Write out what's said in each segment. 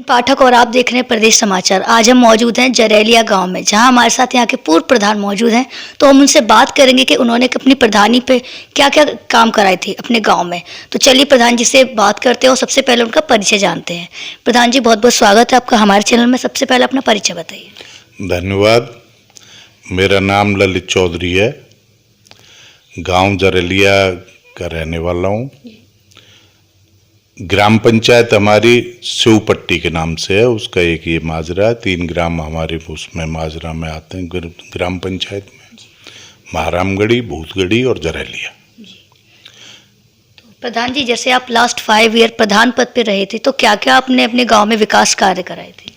पाठक और आप देख रहे हैं प्रदेश समाचार। आज हम मौजूद हैं जरैलिया गांव में, जहां हमारे साथ यहाँ के पूर्व प्रधान मौजूद हैं। तो हम उनसे बात करेंगे कि उन्होंने अपनी प्रधानी पे क्या क्या काम कराए थे अपने गांव में। तो चलिए प्रधान जी से बात करते हैं और सबसे पहले उनका परिचय जानते हैं। प्रधान जी, बहुत बहुत स्वागत है आपका हमारे चैनल में। सबसे पहले अपना परिचय बताइए। धन्यवाद। मेरा नाम ललित चौधरी है, गांव जरैलिया का रहने वाला हूँ। ग्राम पंचायत हमारी शिवपट्टी के नाम से है, उसका एक ये माजरा है। 3 ग्राम हमारे उसमें माजरा में आते हैं ग्राम पंचायत में, महारामगढ़ी, भूतगढ़ी और जरैलिया। प्रधान जी, जैसे आप लास्ट 5 ईयर प्रधान पद पे रहे थे, तो क्या क्या आपने अपने गांव में विकास कार्य कराए थे?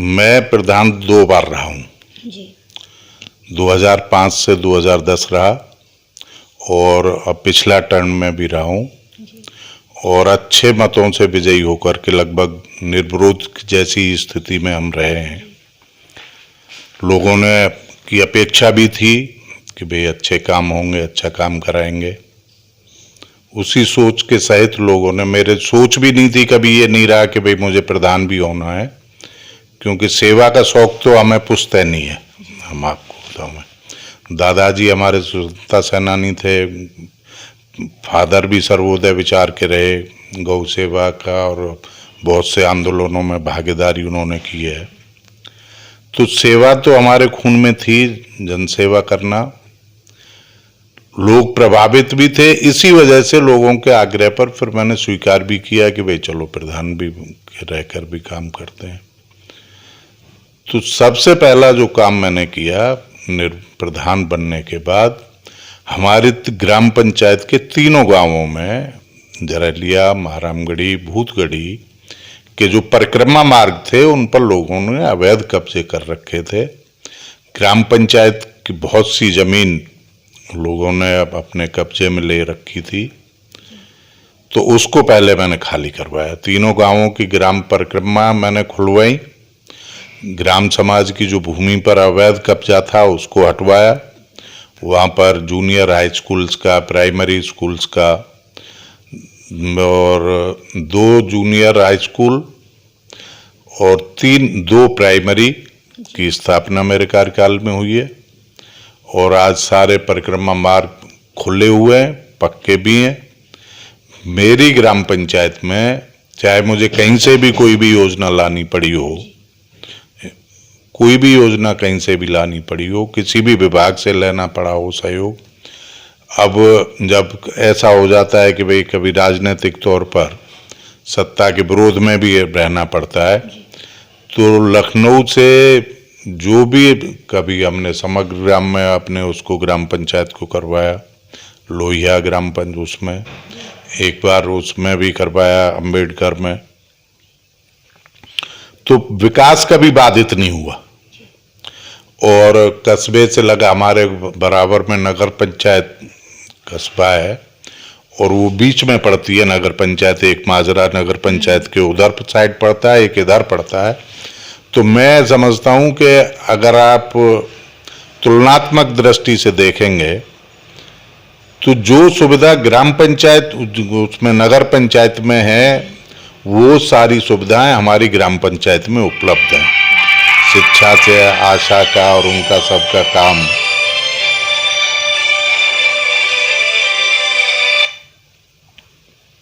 मैं प्रधान 2 बार रहा हूँ जी। 2005 से 2010 रहा, और अब पिछला टर्म में भी रहा हूँ, और अच्छे मतों से विजयी होकर के लगभग निर्विरोध जैसी स्थिति में हम रहे हैं। लोगों ने की अपेक्षा भी थी कि भाई अच्छे काम होंगे, अच्छा काम कराएंगे। उसी सोच के सहित लोगों ने, मेरे सोच भी नहीं थी कभी ये नहीं रहा कि भाई मुझे प्रधान भी होना है, क्योंकि सेवा का शौक तो हमें पुश्तै नहीं है। हम आपको बताऊँ, दादाजी हमारे स्वतंत्रता सेनानी थे, फादर भी सर्वोदय विचार के रहे, गौ सेवा का, और बहुत से आंदोलनों में भागीदारी उन्होंने की है। तो सेवा तो हमारे खून में थी, जनसेवा करना। लोग प्रभावित भी थे, इसी वजह से लोगों के आग्रह पर फिर मैंने स्वीकार भी किया कि भाई चलो प्रधान भी रहकर भी काम करते हैं। तो सबसे पहला जो काम मैंने किया प्रधान बनने के बाद, हमारे ग्राम पंचायत के 3 गांवों में, जरैलिया, महारामगढ़ी, भूतगढ़ी के जो परिक्रमा मार्ग थे उन पर लोगों ने अवैध कब्जे कर रखे थे। ग्राम पंचायत की बहुत सी जमीन लोगों ने अब अपने कब्जे में ले रखी थी, तो उसको पहले मैंने खाली करवाया। 3 गांवों की ग्राम परिक्रमा मैंने खुलवाई, ग्राम समाज की जो भूमि पर अवैध कब्जा था उसको हटवाया। वहाँ पर जूनियर हाई स्कूल्स का, प्राइमरी स्कूल्स का, और 2 जूनियर हाई स्कूल और 2 प्राइमरी की स्थापना मेरे कार्यकाल में हुई है। और आज सारे परिक्रमा मार्ग खुले हुए हैं, पक्के भी हैं। मेरी ग्राम पंचायत में चाहे मुझे कहीं से भी कोई भी योजना लानी पड़ी हो, कोई भी योजना कहीं से भी लानी पड़ी हो, किसी भी विभाग से लेना पड़ा हो सहयोग, अब जब ऐसा हो जाता है कि भाई कभी राजनीतिक तौर पर सत्ता के विरोध में भी रहना पड़ता है, तो लखनऊ से जो भी कभी हमने समग्र ग्राम में अपने उसको ग्राम पंचायत को करवाया, लोहिया ग्राम पंचायत उसमें एक बार उसमें भी करवाया, अम्बेडकर में, तो विकास कभी बाधित नहीं हुआ। और कस्बे से लगा हमारे बराबर में नगर पंचायत कस्बा है, और वो बीच में पड़ती है नगर पंचायत। एक माजरा नगर पंचायत के उधर साइड पड़ता है, एक इधर पड़ता है। तो मैं समझता हूँ कि अगर आप तुलनात्मक दृष्टि से देखेंगे तो जो सुविधा ग्राम पंचायत उसमें नगर पंचायत में है, वो सारी सुविधाएं हमारी ग्राम पंचायत में उपलब्ध हैं। शिक्षा से आशा का और उनका सबका काम,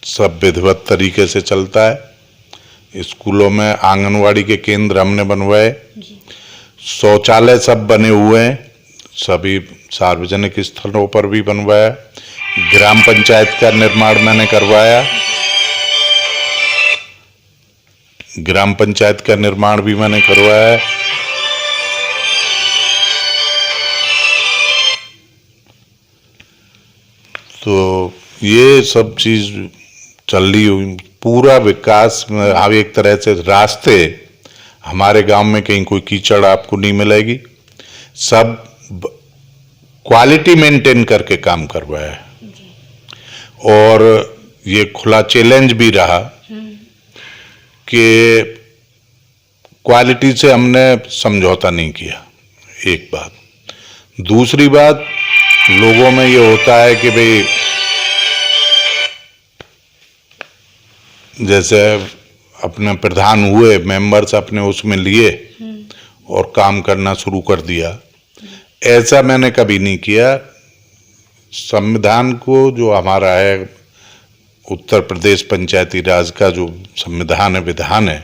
सब विधिवत तरीके से चलता है। स्कूलों में आंगनवाड़ी के केंद्र हमने बनवाए, शौचालय सब बने हुए हैं, सभी सार्वजनिक स्थलों पर भी बनवाया। ग्राम पंचायत का निर्माण मैंने करवाया, ग्राम पंचायत का निर्माण भी मैंने करवाया। तो ये सब चीज चल रही हुई, पूरा विकास में। अब एक तरह से रास्ते हमारे गांव में कहीं कोई कीचड़ आपको नहीं मिलेगी, सब क्वालिटी मेंटेन करके काम करवाया है। और ये खुला चैलेंज भी रहा कि क्वालिटी से हमने समझौता नहीं किया, एक बात। दूसरी बात, लोगों में ये होता है कि भाई जैसे अपने प्रधान हुए, मेंबर्स अपने उसमें लिए और काम करना शुरू कर दिया। ऐसा मैंने कभी नहीं किया। संविधान को जो हमारा है, उत्तर प्रदेश पंचायती राज का जो संविधान है, विधान है,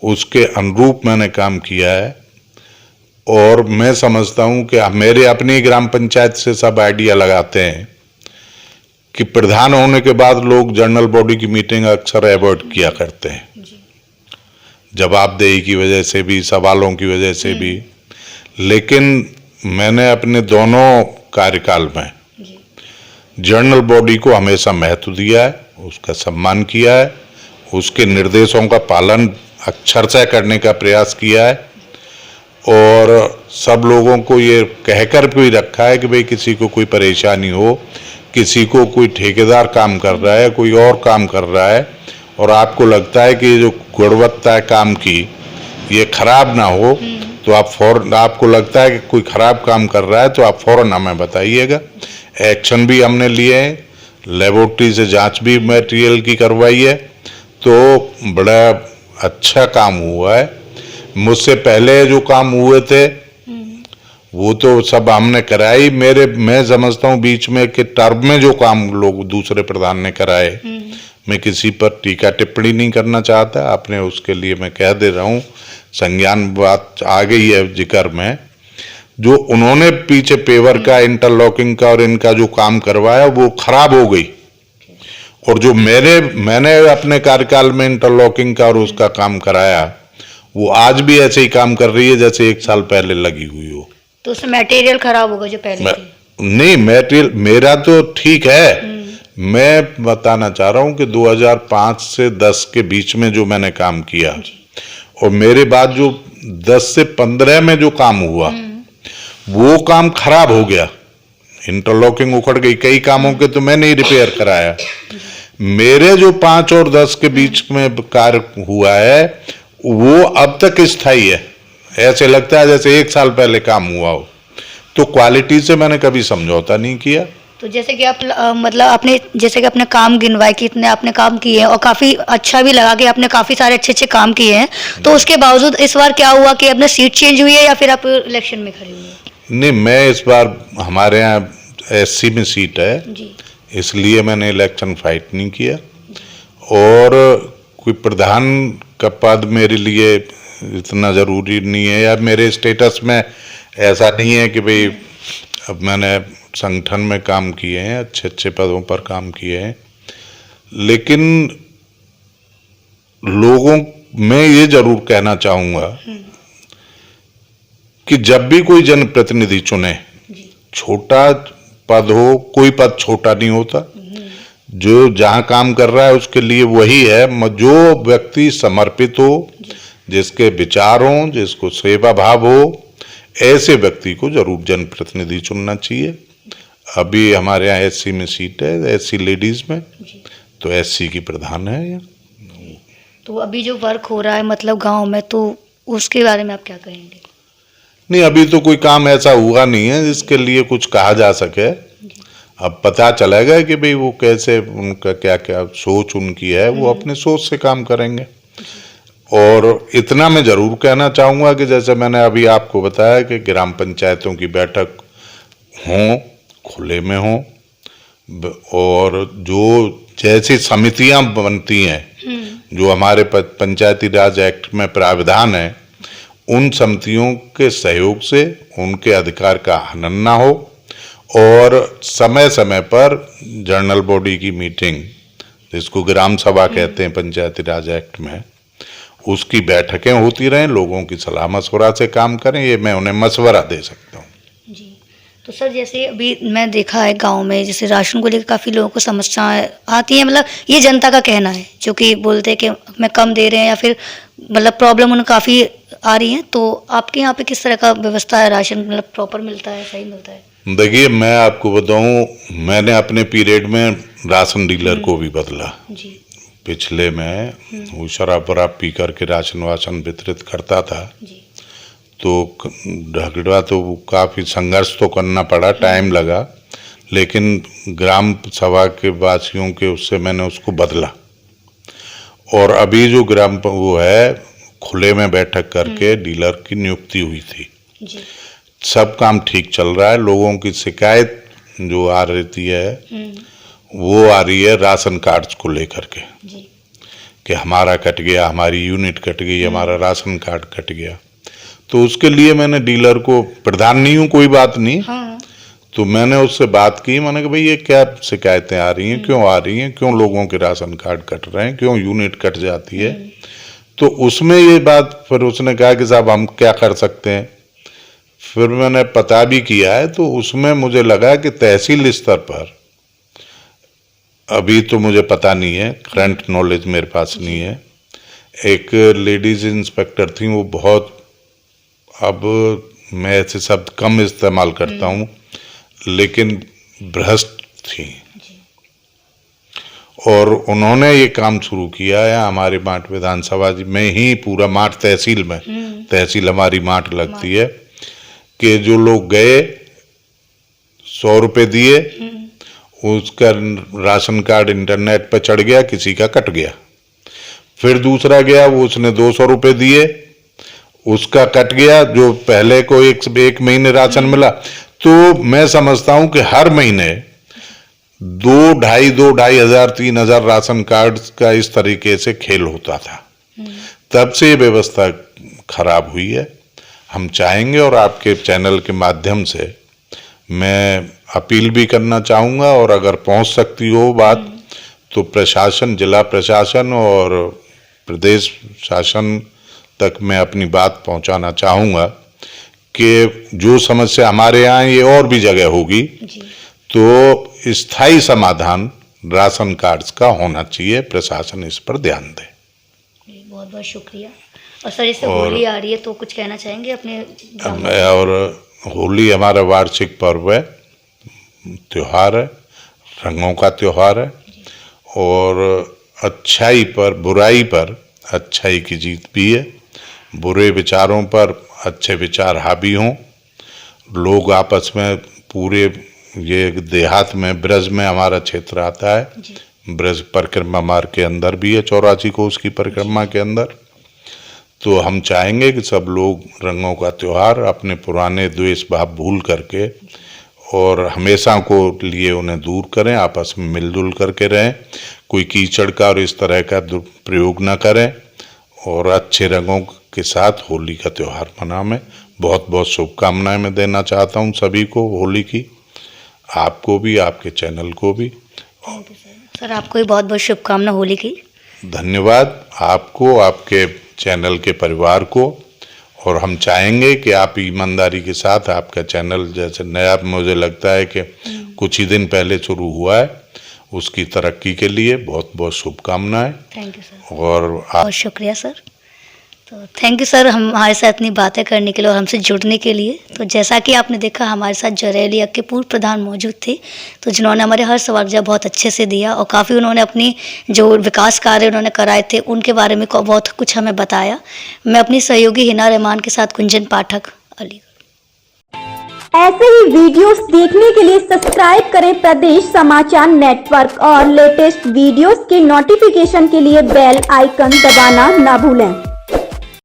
उसके अनुरूप मैंने काम किया है। और मैं समझता हूं कि मेरे अपनी ग्राम पंचायत से सब आइडिया लगाते हैं कि प्रधान होने के बाद लोग जनरल बॉडी की मीटिंग अक्सर अवॉइड किया करते हैं, जवाबदेही की वजह से भी, सवालों की वजह से भी। लेकिन मैंने अपने दोनों कार्यकाल में जनरल बॉडी को हमेशा महत्व दिया है, उसका सम्मान किया है, उसके निर्देशों का पालन अक्षरशः करने का प्रयास किया है और सब लोगों को ये कहकर भी रखा है कि भाई किसी को कोई परेशानी हो, किसी को कोई ठेकेदार काम कर रहा है, कोई और काम कर रहा है और आपको लगता है कि जो गुणवत्ता है काम की ये खराब ना हो, तो आप फौरन, आपको लगता है कि कोई खराब काम कर रहा है तो आप फौरन हमें बताइएगा। एक्शन भी हमने लिए हैं, लेबोरेटरी से जांच भी मटेरियल की करवाई है, तो बड़ा अच्छा काम हुआ है। मुझसे पहले जो काम हुए थे वो तो सब हमने कराई। मैं समझता हूँ बीच में कि टर्म में जो काम लोग दूसरे प्रधान ने कराए, मैं किसी पर टीका टिप्पणी नहीं करना चाहता। आपने उसके लिए मैं कह दे रहा हूँ, संज्ञान बात आ गई है जिक्र में। जो उन्होंने पीछे पेवर का, इंटरलॉकिंग का और इनका जो काम करवाया वो खराब हो गई, और जो मैंने अपने कार्यकाल में इंटरलॉकिंग का और उसका काम कराया वो आज भी ऐसे ही काम कर रही है जैसे 1 साल पहले लगी हुई हो। तो उसमें मटेरियल खराब होगा जो पहले थी? नहीं, मटेरियल मेरा तो ठीक है। मैं बताना चाह रहा हूं कि 2005 से 10 के बीच में जो मैंने काम किया और मेरे बाद जो 10 से 15 में जो काम हुआ वो काम खराब हो गया, इंटरलॉकिंग उखड़ गई, कई कामों के तो मैंने ही रिपेयर कराया। मेरे जो 5 और 10 के बीच में कार्य हुआ है वो अब तक स्थायी है, ऐसे लगता है जैसे 1 साल पहले काम हुआ हो। तो क्वालिटी से मैंने कभी समझौता नहीं किया। तो जैसे कि आप मतलब आपने जैसे कि अपने काम गिनवाए कि इतने आपने काम किए हैं और काफ़ी अच्छा भी लगा कि आपने काफ़ी सारे अच्छे अच्छे काम किए हैं, तो उसके बावजूद इस बार क्या हुआ कि अपने सीट चेंज हुई है या फिर आप इलेक्शन में खड़े हुए? नहीं, मैं इस बार, हमारे यहाँ SC में सीट है जी, इसलिए मैंने इलेक्शन फाइट नहीं किया। और कोई प्रधान का पद मेरे लिए इतना ज़रूरी नहीं है, या मेरे स्टेटस में ऐसा नहीं है कि भाई अब मैंने संगठन में काम किए हैं, अच्छे अच्छे पदों पर काम किए हैं। लेकिन लोगों में ये जरूर कहना चाहूँगा कि जब भी कोई जनप्रतिनिधि चुने, छोटा पद हो, कोई पद छोटा नहीं होता, जो जहां काम कर रहा है उसके लिए वही है। जो व्यक्ति समर्पित हो, जिसके विचार हो, जिसको सेवा भाव हो, ऐसे व्यक्ति को जरूर जनप्रतिनिधि चुनना चाहिए। अभी हमारे यहाँ SC में सीट है, SC लेडीज में, तो SC की प्रधान है यहाँ। तो अभी जो वर्क हो रहा है मतलब गांव में, तो उसके बारे में आप क्या कहेंगे? नहीं, अभी तो कोई काम ऐसा हुआ नहीं है जिसके लिए कुछ कहा जा सके। अब पता चलेगा कि भाई वो कैसे, उनका क्या क्या सोच उनकी है, वो अपने सोच से काम करेंगे। और इतना मैं जरूर कहना चाहूँगा कि जैसे मैंने अभी आपको बताया कि ग्राम पंचायतों की बैठक हों, खुले में हों, और जो जैसी समितियां बनती हैं, जो हमारे पंचायती राज एक्ट में प्रावधान है, उन समितियों के सहयोग से उनके अधिकार का हनन ना हो, और समय समय पर जनरल बॉडी की मीटिंग, जिसको ग्राम सभा कहते हैं पंचायती राज एक्ट में, उसकी बैठकें होती रहें, लोगों की सलाह मशवरा से काम करें, ये मैं उन्हें मशवरा दे सकता हूँ। जी, तो सर जैसे अभी मैं देखा है गांव में जैसे राशन को लेकर काफ़ी लोगों को समस्याएं आती हैं, मतलब ये जनता का कहना है, जो कि बोलते हैं कि हमें कम दे रहे हैं या फिर मतलब प्रॉब्लम उन्हें काफ़ी आ रही है। तो आपके यहाँ पे किस तरह का व्यवस्था है, राशन मतलब प्रॉपर मिलता है, सही मिलता है? देखिए, मैं आपको बताऊं, मैंने अपने पीरियड में राशन डीलर को भी बदला। जी, पिछले में वो शराब वराब पी करके राशन वाशन वितरित करता था, जी, तो झगड़ा तो काफ़ी संघर्ष तो करना पड़ा, टाइम लगा, लेकिन ग्राम सभा के वासियों के उससे मैंने उसको बदला। और अभी जो वो है खुले में बैठक करके डीलर की नियुक्ति हुई थी। जी। सब काम ठीक चल रहा है। लोगों की शिकायत जो आ रही है वो आ रही है राशन कार्ड्स को लेकर के जी। कि हमारा कट गया, हमारी यूनिट कट गई, हमारा राशन कार्ड कट गया। तो उसके लिए मैंने डीलर को, प्रधान नहीं हूँ, कोई बात नहीं, हाँ। तो मैंने उससे बात की। मैंने कहा भाई ये क्या शिकायतें आ रही हैं, क्यों आ रही हैं, क्यों लोगों के राशन कार्ड कट रहे हैं, क्यों यूनिट कट जाती है। तो उसमें ये बात फिर उसने कहा कि साहब हम क्या कर सकते हैं। फिर मैंने पता भी किया है, तो उसमें मुझे लगा कि तहसील स्तर पर, अभी तो मुझे पता नहीं है, करंट नॉलेज मेरे पास नहीं है, एक लेडीज इंस्पेक्टर थी, वो बहुत, अब मैं ऐसे शब्द कम इस्तेमाल करता हूँ, लेकिन भ्रष्ट थी, और उन्होंने ये काम शुरू किया है हमारे माठ विधानसभा में ही, पूरा माठ तहसील में, तहसील हमारी माठ लगती है, कि जो लोग गए 100 रुपये दिए, उसका राशन कार्ड इंटरनेट पर चढ़ गया, किसी का कट गया। फिर दूसरा गया, वो उसने 200 रुपये दिए, उसका कट गया, जो पहले को एक महीने राशन मिला। तो मैं समझता हूं कि हर महीने 2,500, 3,000 राशन कार्ड का इस तरीके से खेल होता था। तब से ये व्यवस्था खराब हुई है। हम चाहेंगे, और आपके चैनल के माध्यम से मैं अपील भी करना चाहूँगा, और अगर पहुँच सकती हो बात, तो प्रशासन, जिला प्रशासन और प्रदेश शासन तक मैं अपनी बात पहुँचाना चाहूँगा कि जो समस्या हमारे यहाँ ये और भी जगह होगी, तो स्थायी समाधान राशन कार्ड्स का होना चाहिए। प्रशासन इस पर ध्यान दे। बहुत बहुत शुक्रिया। और सर, इससे होली आ रही है, तो कुछ कहना चाहेंगे अपने? और होली हमारा वार्षिक पर्व है, त्योहार है, रंगों का त्योहार है, और अच्छाई पर बुराई पर अच्छाई की जीत भी है। बुरे विचारों पर अच्छे विचार हावी हों, लोग आपस में, पूरे ये देहात में, ब्रज में हमारा क्षेत्र आता है, ब्रज परिक्रमा मार्ग के अंदर भी है, 84 कोस की परिक्रमा के अंदर। तो हम चाहेंगे कि सब लोग रंगों का त्योहार अपने पुराने द्वेष भाव भूल करके, और हमेशा को लिए उन्हें दूर करें, आपस में मिलजुल करके रहें, कोई कीचड़ का और इस तरह का प्रयोग ना करें, और अच्छे रंगों के साथ होली का त्यौहार मनाएं। बहुत बहुत शुभकामनाएं मैं देना चाहता हूं सभी को होली की, आपको भी, आपके चैनल को भी। सर, आपको भी बहुत बहुत शुभकामना होली की। धन्यवाद आपको, आपके चैनल के परिवार को, और हम चाहेंगे कि आप ईमानदारी के साथ, आपका चैनल जैसे नया मुझे लगता है कि कुछ ही दिन पहले शुरू हुआ है, उसकी तरक्की के लिए बहुत बहुत शुभकामनाएं। Thank you sir. और बहुत शुक्रिया सर। तो थैंक यू सर, हमारे साथ इतनी बातें करने के लिए और हमसे जुड़ने के लिए। तो जैसा कि आपने देखा, हमारे साथ जरैलिया के पूर्व प्रधान मौजूद थे, तो जिन्होंने हमारे हर सवाल जवाब बहुत अच्छे से दिया, और काफ़ी उन्होंने अपनी जो विकास कार्य उन्होंने कराए थे उनके बारे में बहुत कुछ हमें बताया। मैं अपनी सहयोगी हिना रहमान के साथ कुंजन पाठक, अलीगढ़। ऐसे ही वीडियोस देखने के लिए सब्सक्राइब करें प्रदेश समाचार नेटवर्क, और लेटेस्ट वीडियोस के नोटिफिकेशन के लिए बेल आइकन दबाना ना भूलें।